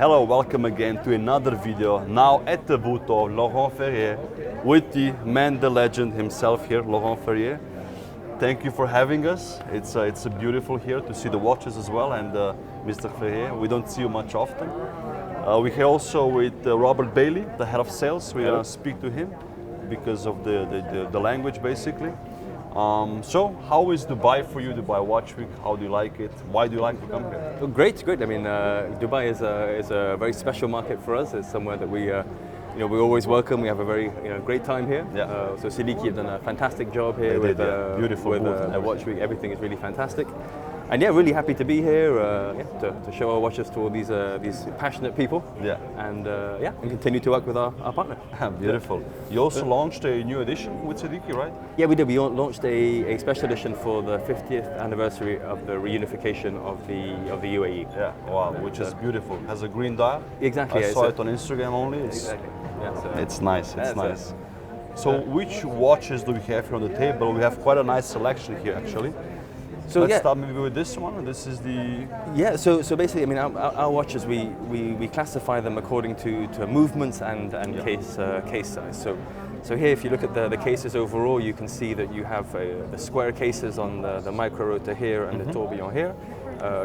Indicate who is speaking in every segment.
Speaker 1: Hello, welcome again to another video. Now at the booth of Laurent Ferrier with the man, the legend himself here, Laurent Ferrier. Thank you for having us. It's beautiful here to see the watches as well, and Mr. Ferrier, we don't see you much often. We're here also with Robert Bailey, the head of sales. We're gonna speak to him because of the language basically. So how is Dubai for you, Dubai Watch Week? How do you like it? Why do you like to come here?
Speaker 2: Well, great. I mean, Dubai is a very special market for us. It's somewhere that we always welcome. We have a very great time here.
Speaker 1: Yeah.
Speaker 2: So seddiqi have done a fantastic job here with
Speaker 1: beautiful
Speaker 2: with the Watch Week. Everything is really fantastic. And yeah, really happy to be here to show our watches to all these passionate people.
Speaker 1: Yeah.
Speaker 2: And and continue to work with our partner.
Speaker 1: Beautiful. You also launched a new edition with seddiqi, right?
Speaker 2: Yeah, we did. We launched a special edition for the 50th anniversary of the reunification of the UAE.
Speaker 1: Yeah. Wow, which is beautiful. Has a green dial.
Speaker 2: Exactly.
Speaker 1: I saw it on Instagram only.
Speaker 2: Exactly. Yeah, so
Speaker 1: it's nice. It's nice. So,
Speaker 2: So
Speaker 1: which watches do we have here on the table? We have quite a nice selection here, actually.
Speaker 2: So
Speaker 1: Let's start maybe with this one. This is the
Speaker 2: So basically, I mean, our watches we classify them according to movements and case size. So here, if you look at the cases overall, you can see that you have the square cases on the micro rotor here and the tourbillon here.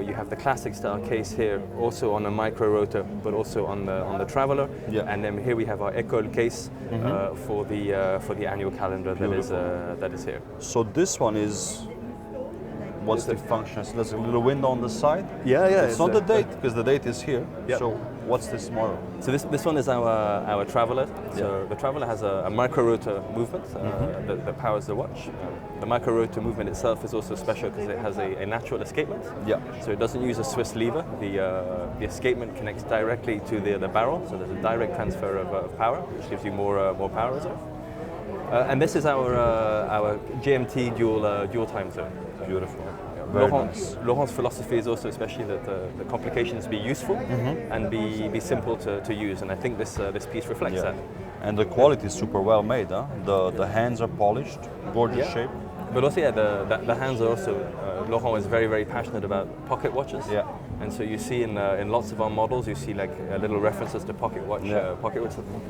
Speaker 2: You have the classic style case here, also on a micro rotor, but also on the traveler.
Speaker 1: Yeah.
Speaker 2: And then here we have our École case for the annual calendar that is here.
Speaker 1: So this one is. What's the function? So there's a little window on the side.
Speaker 2: Yeah.
Speaker 1: It's not the date because the date is here.
Speaker 2: Yep.
Speaker 1: So what's this model?
Speaker 2: So this one is our traveler. So the traveler has a micro rotor movement that powers the watch. The micro rotor movement itself is also special because it has a natural escapement.
Speaker 1: Yeah.
Speaker 2: So it doesn't use a Swiss lever. The escapement connects directly to the barrel. So there's a direct transfer of power, which gives you more power reserve. And this is our GMT dual time zone.
Speaker 1: Beautiful. Very nice.
Speaker 2: Laurent's philosophy is also especially that the complications be useful and be simple to use, and I think this piece reflects that.
Speaker 1: And the quality is super well made. Huh? The hands are polished, gorgeous shape.
Speaker 2: But also, the hands are also. Laurent is very passionate about pocket watches.
Speaker 1: Yeah.
Speaker 2: And so you see in lots of our models, you see like little references to pocket watch,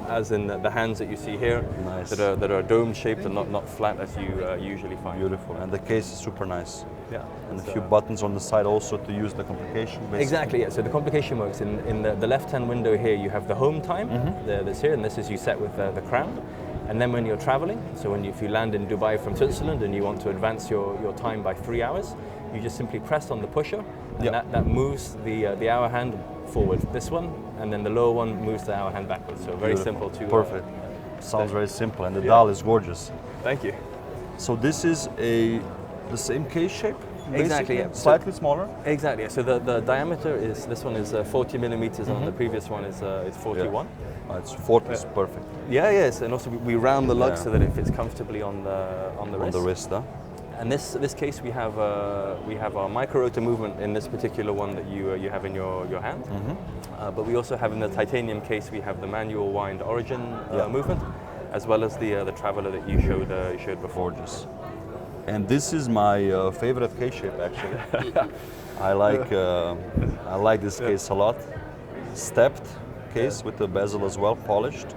Speaker 2: as in the hands that you see here,
Speaker 1: Nice.
Speaker 2: that are dome shaped and not flat as you usually find.
Speaker 1: Beautiful. And the case is super nice.
Speaker 2: Yeah.
Speaker 1: And a few buttons on the side also to use the complication. Basically.
Speaker 2: Exactly, yeah. So the complication works in the left-hand window here. You have the home time that's here, and this is you set with the crown. And then when you're traveling, so if you land in Dubai from Switzerland and you want to advance your time by 3 hours, you just simply press on the pusher, and that moves the hour hand forward. This one, and then the lower one moves the hour hand backwards. So very simple to.
Speaker 1: Perfect. Sounds very simple, and the dial is gorgeous.
Speaker 2: Thank you.
Speaker 1: So this is the same case shape.
Speaker 2: Exactly, yeah.
Speaker 1: Slightly smaller.
Speaker 2: Exactly. Yeah. So the diameter is this one is 40 millimeters, and the previous one is 41.
Speaker 1: It's 40 is perfect.
Speaker 2: Yes, and also we round the lug so that it fits comfortably on the wrist.
Speaker 1: On the wrist, huh?
Speaker 2: And this case we have our micro rotor movement in this particular one that you have in your hand. But we also have in the titanium case we have the manual wind origin movement, as well as the traveler that you showed before.
Speaker 1: Gorgeous. And this is my favorite case shape actually. I like this case a lot. Stepped case with the bezel as well, polished.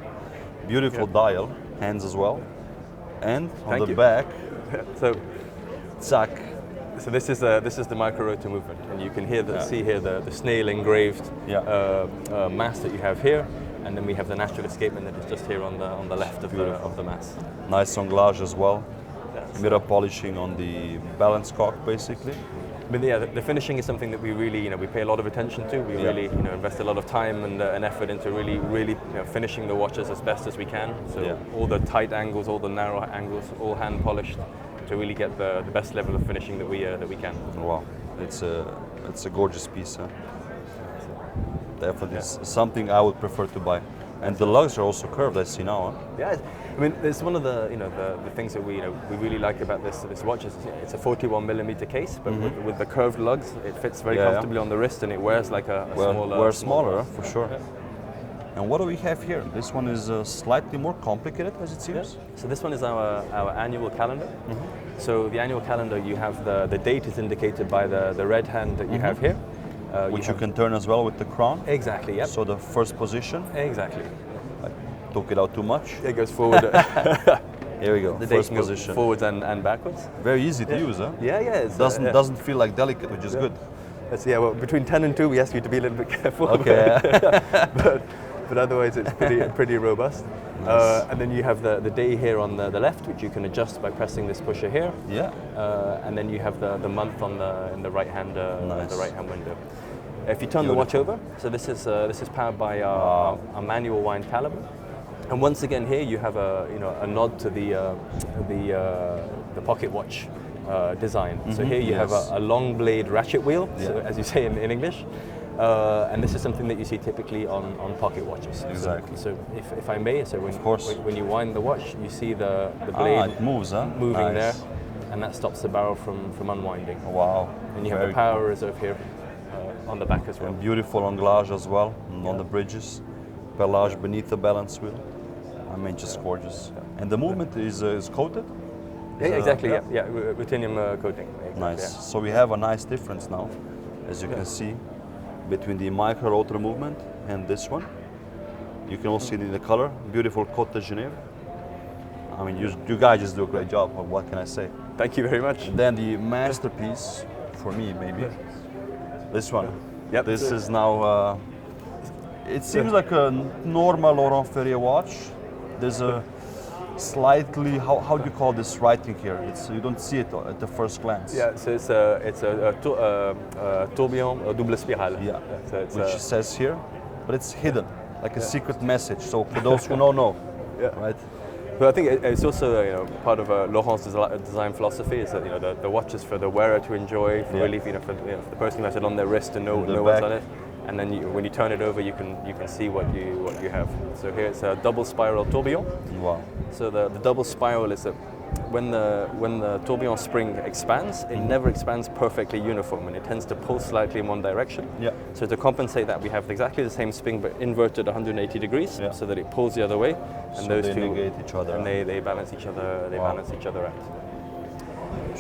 Speaker 1: Beautiful dial, hands as well. And on the back, Zack.
Speaker 2: So this is the micro rotor movement, and you can see here the snail engraved mass that you have here, and then we have the natural escapement that is just here on the left of the mass.
Speaker 1: Nice anglage as well. Mirror polishing on the balance cock basically.
Speaker 2: But the finishing is something that we really we pay a lot of attention to. We really invest a lot of time and effort into really finishing the watches as best as we can. So all the tight angles, all the narrow angles, all hand polished to really get the best level of finishing that we can.
Speaker 1: Wow, it's a gorgeous piece. Huh? Definitely something I would prefer to buy. And the lugs are also curved, I see now. Huh?
Speaker 2: Yeah, I mean, it's one of the the things that we really like about this watch is it's a 41 millimeter case, but with the curved lugs, it fits very comfortably on the wrist, and it wears like a
Speaker 1: smaller for sure. Yeah. And what do we have here? This one is slightly more complicated, as it seems.
Speaker 2: Yeah. So this one is our annual calendar. So the annual calendar, you have the date is indicated by the red hand that you have here.
Speaker 1: Which you can turn as well with the crown.
Speaker 2: Exactly, yep.
Speaker 1: So the first position.
Speaker 2: Exactly.
Speaker 1: I took it out too much.
Speaker 2: It goes forward.
Speaker 1: Here we go.
Speaker 2: The
Speaker 1: First
Speaker 2: date can go
Speaker 1: position.
Speaker 2: forwards and backwards.
Speaker 1: Very ezy to use, huh?
Speaker 2: Yeah, yeah. It
Speaker 1: Doesn't feel like delicate, which is good.
Speaker 2: Yeah, well, between 10 and 2, we ask you to be a little bit careful.
Speaker 1: Okay.
Speaker 2: but otherwise, it's pretty robust.
Speaker 1: Nice.
Speaker 2: And then you have the day here on the left, which you can adjust by pressing this pusher here.
Speaker 1: Yeah.
Speaker 2: And then you have the month in the right hand
Speaker 1: Nice.
Speaker 2: the right hand window. If you turn the watch over, so this is powered by our manual wind caliber. And once again here you have a nod to the pocket watch design. So here you have a long blade ratchet wheel, so as you say in English. And this is something that you see typically on pocket watches.
Speaker 1: Exactly.
Speaker 2: So if I may, so when you wind the watch, you see the blade
Speaker 1: it moves, huh?
Speaker 2: moving
Speaker 1: Nice.
Speaker 2: there, and that stops the barrel from unwinding.
Speaker 1: Wow.
Speaker 2: And you have the power reserve here on the back as well.
Speaker 1: And beautiful anglage as well on the bridges. Pelage beneath the balance wheel. I mean, just gorgeous. And the movement is coated?
Speaker 2: Yeah, exactly. Yeah, ruthenium coating. Exactly,
Speaker 1: Nice.
Speaker 2: yeah.
Speaker 1: So we have a nice difference now, as you can see, between the micro rotor movement and this one. You can also see it in the color. Beautiful Côte de Genève. I mean, you guys just do a great job. What can I say?
Speaker 2: Thank you very much.
Speaker 1: And then the masterpiece, for me maybe, this one.
Speaker 2: Yep.
Speaker 1: This is now. It seems like a normal Laurent Ferrier watch. There's a slightly, how do you call this writing here? You don't see it at the first glance.
Speaker 2: Yeah, so it's a tourbillon double spirale.
Speaker 1: Yeah,
Speaker 2: so it's
Speaker 1: which says here, but it's hidden, like a secret message. So for those who don't know, right?
Speaker 2: But I think it's also part of Laurent's design philosophy is that the watch is for the wearer to enjoy, for really for the person who has it on their wrist to know what's on it. And then when you turn it over, you can see what you have. So here it's a double spiral tourbillon.
Speaker 1: Wow.
Speaker 2: So the double spiral is that when the tourbillon spring expands, it never expands perfectly uniform, and it tends to pull slightly in one direction.
Speaker 1: Yeah.
Speaker 2: So to compensate that, we have exactly the same spring but inverted 180 degrees, so that it pulls the other way, and
Speaker 1: So
Speaker 2: those
Speaker 1: they
Speaker 2: two
Speaker 1: negate each other.
Speaker 2: and they balance each other. They balance each other out.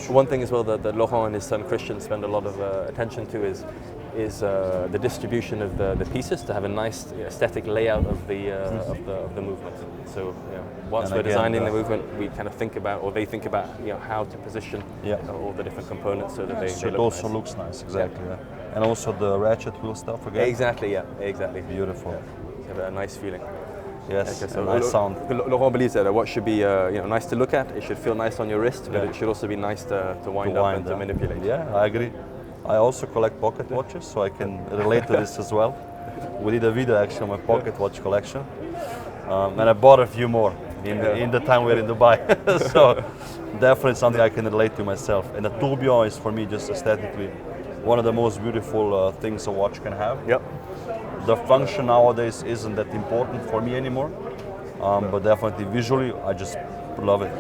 Speaker 2: One thing as well that Laurent and his son Christian spend a lot of attention to is the distribution of the pieces to have a nice aesthetic layout of the movement. So once we're designing the movement, we kind of think about, or they think about, how to position all the different components so that they
Speaker 1: So it
Speaker 2: look
Speaker 1: also
Speaker 2: nice.
Speaker 1: looks nice, exactly. Yeah. And also the ratchet wheel stuff again.
Speaker 2: Exactly, yeah, exactly.
Speaker 1: Beautiful.
Speaker 2: Have a nice feeling.
Speaker 1: Yes,
Speaker 2: Okay, so
Speaker 1: a nice sound.
Speaker 2: Laurent believes that a watch should be nice to look at. It should feel nice on your wrist, but it should also be nice to wind up and to manipulate.
Speaker 1: Yeah, I agree. I also collect pocket watches, so I can relate to this as well. We did a video actually on my pocket watch collection, and I bought a few more in the time we were in Dubai. So definitely something I can relate to myself. And the tourbillon is for me just aesthetically one of the most beautiful things a watch can have.
Speaker 2: Yep.
Speaker 1: The function nowadays isn't that important for me anymore, but definitely visually I just love it.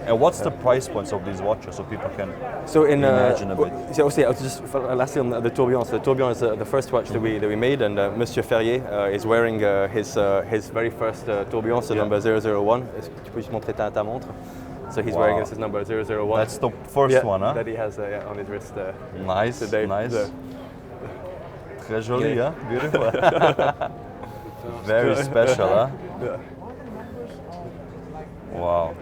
Speaker 1: And what's the price points of these watches so people can imagine a bit?
Speaker 2: So also, I was just lastly on the tourbillon. So the tourbillon is the first watch that we made, and Monsieur Ferrier is wearing his very first tourbillon, so number 001. Tu peux juste montrer ta montre? So he's wearing this is number 001.
Speaker 1: That's the first one, huh?
Speaker 2: That he has on his wrist.
Speaker 1: Nice,
Speaker 2: today.
Speaker 1: nice. Très joli, huh? Beautiful. Very special, huh?
Speaker 2: Yeah.
Speaker 1: Wow.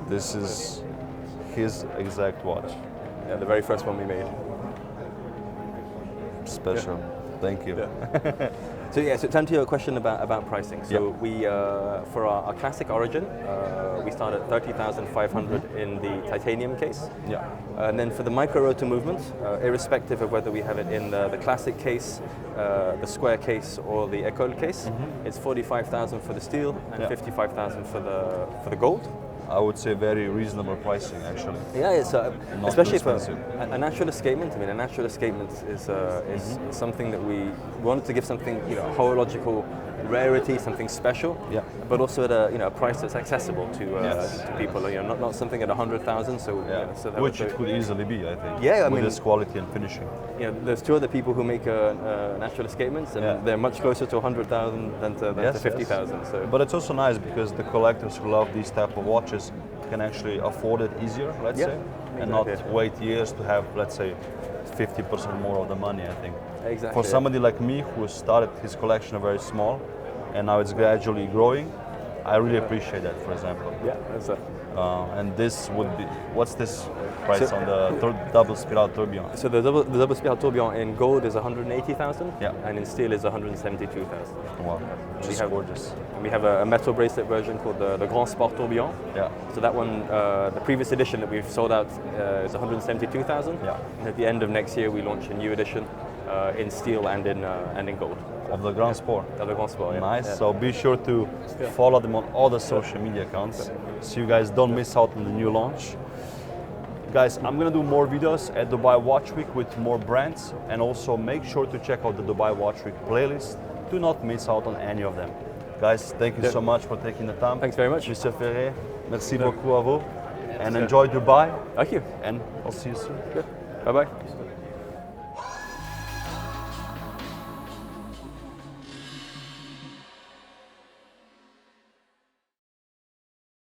Speaker 1: This is his exact watch.
Speaker 2: Yeah, the very first one we made.
Speaker 1: Special. Thank you.
Speaker 2: Yeah. So to answer your question about pricing. So we for our classic origin, we start at 30,500 in the titanium case.
Speaker 1: Yeah.
Speaker 2: And then for the micro rotor movement, irrespective of whether we have it in the classic case, the square case, or the école case, it's 45,000 for the steel and 55,000 for the gold.
Speaker 1: I would say very reasonable pricing, actually.
Speaker 2: Yeah, it's
Speaker 1: Not
Speaker 2: especially
Speaker 1: too
Speaker 2: for
Speaker 1: expensive.
Speaker 2: a natural escapement. I mean, a natural escapement is something that we wanted to give something, horological rarity, something special.
Speaker 1: Yeah.
Speaker 2: But also at a price that's accessible to people. Not something at 100,000. So so that
Speaker 1: Which it could easily be, I think.
Speaker 2: Yeah, I
Speaker 1: with
Speaker 2: mean,
Speaker 1: this quality and finishing.
Speaker 2: There's two other people who make natural escapements, and they're much closer to 100,000 than to 50,000. So.
Speaker 1: But it's also nice because the collectors who love these type of watches can actually afford it easier, let's
Speaker 2: Yeah,
Speaker 1: say, and not
Speaker 2: exactly.
Speaker 1: wait years to have, let's say, 50% more of the money, I think.
Speaker 2: Exactly.
Speaker 1: For somebody like me who started his collection very small and now it's gradually growing, I really appreciate that, for example.
Speaker 2: Yeah, that's it.
Speaker 1: And this would be, what's this price
Speaker 2: So-
Speaker 1: on the double spiral tourbillon?
Speaker 2: So the double spiral tourbillon in gold is 180,000,
Speaker 1: Yeah.
Speaker 2: and in steel is 172,000.
Speaker 1: Wow, just
Speaker 2: have-
Speaker 1: gorgeous.
Speaker 2: And we have a metal bracelet version called the Grand Sport tourbillon.
Speaker 1: Yeah.
Speaker 2: So that one, the previous edition that we've sold out is 172,000.
Speaker 1: Yeah.
Speaker 2: And at the end of next year, we launch a new edition in steel and in gold.
Speaker 1: Of the Grand Sport.
Speaker 2: The Grand Sport. Yeah.
Speaker 1: Nice.
Speaker 2: Yeah.
Speaker 1: So be sure to follow them on all the social media accounts so you guys don't miss out on the new launch. Guys, I'm gonna do more videos at Dubai Watch Week with more brands, and also make sure to check out the Dubai Watch Week playlist. Do not miss out on any of them. Guys, thank you so much for taking the time.
Speaker 2: Thanks very much.
Speaker 1: Mr. Ferrier, merci beaucoup à vous. And enjoy Dubai,
Speaker 2: Thank you.
Speaker 1: and I'll see you soon.
Speaker 2: Bye bye.